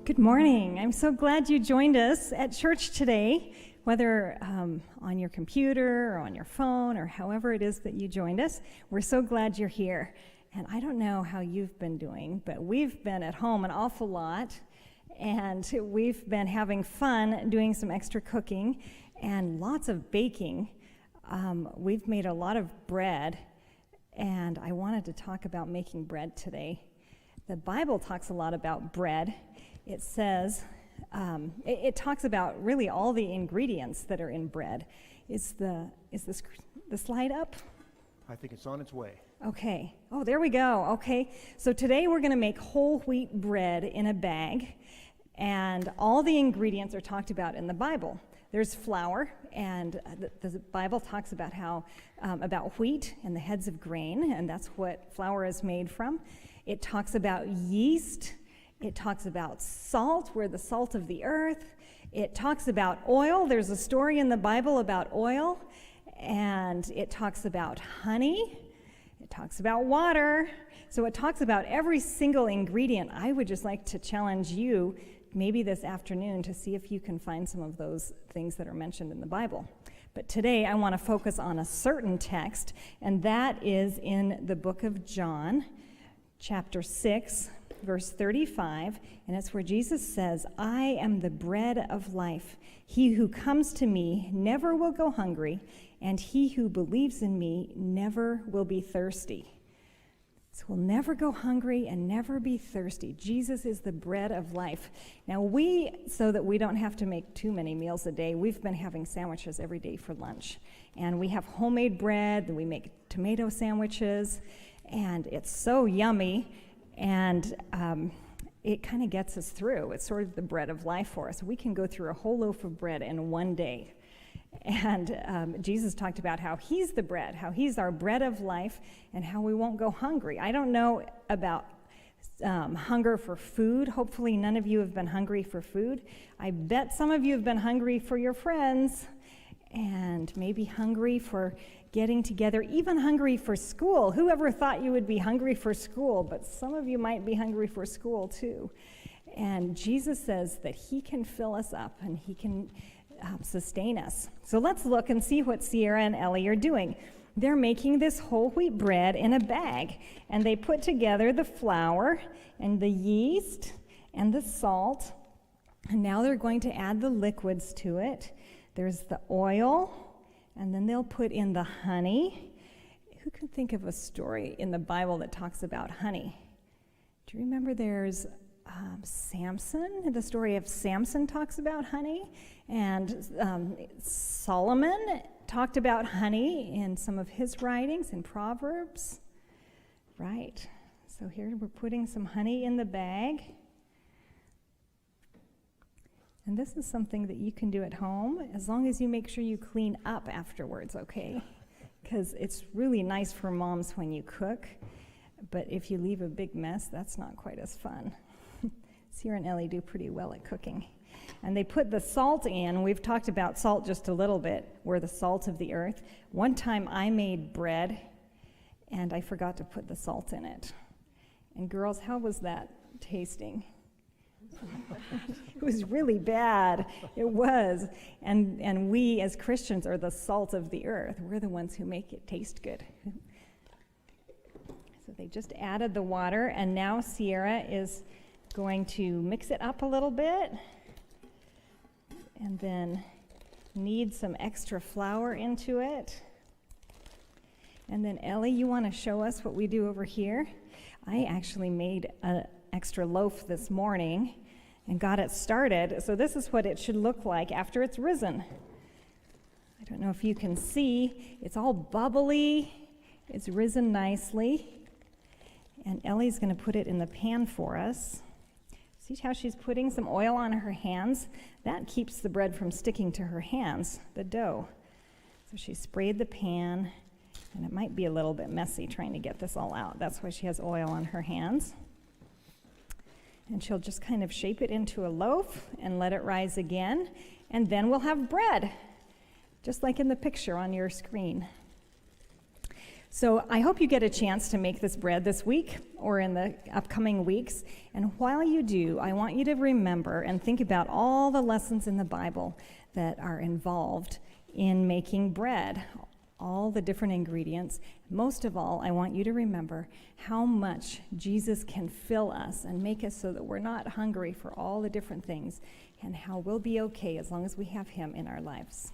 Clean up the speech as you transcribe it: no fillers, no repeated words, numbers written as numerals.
Good morning. I'm so glad you joined us at church today, whether on your computer or on your phone or however it is that you joined us. We're so glad you're here. And I don't know how you've been doing, but we've been at home an awful lot, and we've been having fun doing some extra cooking and lots of baking. We've made a lot of bread, and I wanted to talk about making bread today. The Bible talks a lot about bread. It says, it talks about really all the ingredients that are in bread. Is the slide up? I think it's on its way. Okay. Oh, there we go. Okay. So today we're going to make whole wheat bread in a bag, and all the ingredients are talked about in the Bible. There's flour, and the Bible talks about about wheat and the heads of grain, and that's what flour is made from. It talks about yeast. It talks about salt. We're the salt of the earth. It talks about oil. There's a story in the Bible about oil. And it talks about honey. It talks about water. So it talks about every single ingredient. I would just like to challenge you, maybe this afternoon, to see if you can find some of those things that are mentioned in the Bible. But today I want to focus on a certain text, and that is in the book of John, chapter 6, verse 35, and it's where Jesus says, "I am the bread of life. He who comes to me never will go hungry, and he who believes in me never will be thirsty." So we'll never go hungry and never be thirsty. Jesus is the bread of life. Now so that we don't have to make too many meals a day, we've been having sandwiches every day for lunch. And we have homemade bread, and we make tomato sandwiches, and it's so yummy. And it kind of gets us through. It's sort of the bread of life for us. We can go through a whole loaf of bread in one day. And Jesus talked about how he's the bread, how he's our bread of life, and how we won't go hungry. I don't know about hunger for food. Hopefully none of you have been hungry for food. I bet some of you have been hungry for your friends, and maybe hungry for getting together, even hungry for school. Whoever thought you would be hungry for school? But some of you might be hungry for school too. And Jesus says that he can fill us up and he can sustain us. So let's look and see what Sierra and Ellie are doing. They're making this whole wheat bread in a bag, and they put together the flour and the yeast and the salt, and now they're going to add the liquids to it. There's the oil, and then they'll put in the honey. Who can think of a story in the Bible that talks about honey? Do you remember there's Samson? The story of Samson talks about honey. And Solomon talked about honey in some of his writings in Proverbs. Right. So here we're putting some honey in the bag. And this is something that you can do at home, as long as you make sure you clean up afterwards, okay? Because it's really nice for moms when you cook, but if you leave a big mess, that's not quite as fun. Sierra and Ellie do pretty well at cooking. And they put the salt in. We've talked about salt just a little bit. We're the salt of the earth. One time I made bread, and I forgot to put the salt in it. And girls, how was that tasting? It was really bad. It was. And we as Christians are the salt of the earth. We're the ones who make it taste good. So they just added the water, and now Sierra is going to mix it up a little bit and then knead some extra flour into it. And then Ellie, you want to show us what we do over here? I actually made an extra loaf this morning and got it started. So this is what it should look like after it's risen. I don't know if you can see. It's all bubbly. It's risen nicely. And Ellie's going to put it in the pan for us. See how she's putting some oil on her hands? That keeps the bread from sticking to her hands, the dough. So she sprayed the pan, and it might be a little bit messy trying to get this all out. That's why she has oil on her hands. And she'll just kind of shape it into a loaf and let it rise again. And then we'll have bread, just like in the picture on your screen. So I hope you get a chance to make this bread this week or in the upcoming weeks. And while you do, I want you to remember and think about all the lessons in the Bible that are involved in making bread, all the different ingredients. Most of all, I want you to remember how much Jesus can fill us and make us so that we're not hungry for all the different things, and how we'll be okay as long as we have him in our lives.